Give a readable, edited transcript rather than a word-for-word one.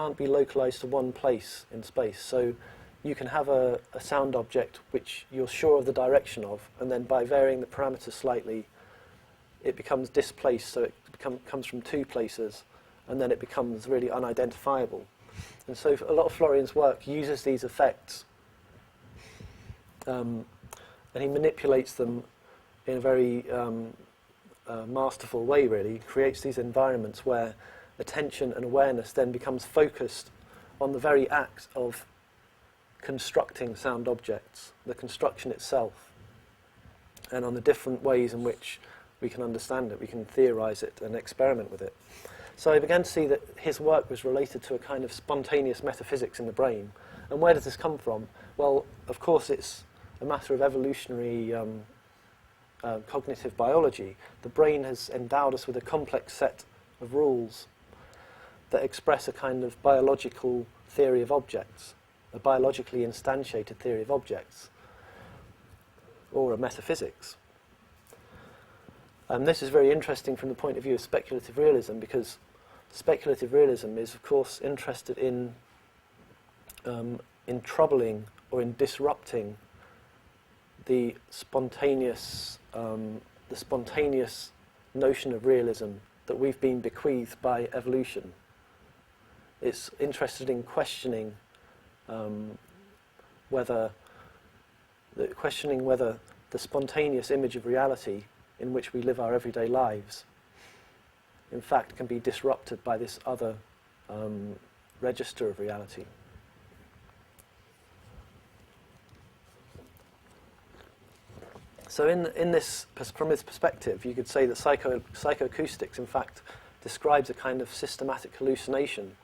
can't be localized to one place in space. So you can have a sound object which you're sure of the direction of, and then by varying the parameters slightly, it becomes displaced, so it comes from two places, and then it becomes really unidentifiable. And so a lot of Florian's work uses these effects, and he manipulates them in a very masterful way, really. He creates these environments where attention and awareness then becomes focused on the very act of constructing sound objects, the construction itself, and on the different ways in which we can understand it, we can theorize it and experiment with it. So I began to see that his work was related to a kind of spontaneous metaphysics in the brain. And where does this come from? Well, of course, it's a matter of evolutionary cognitive biology. The brain has endowed us with a complex set of rules that express a kind of biological theory of objects, a biologically instantiated theory of objects, or a metaphysics. And this is very interesting from the point of view of speculative realism, because speculative realism is, of course, interested in troubling or in disrupting the spontaneous notion of realism that we've been bequeathed by evolution. It's interested in questioning whether the spontaneous image of reality in which we live our everyday lives, in fact, can be disrupted by this other register of reality. So from this perspective, you could say that psychoacoustics, in fact, describes a kind of systematic hallucination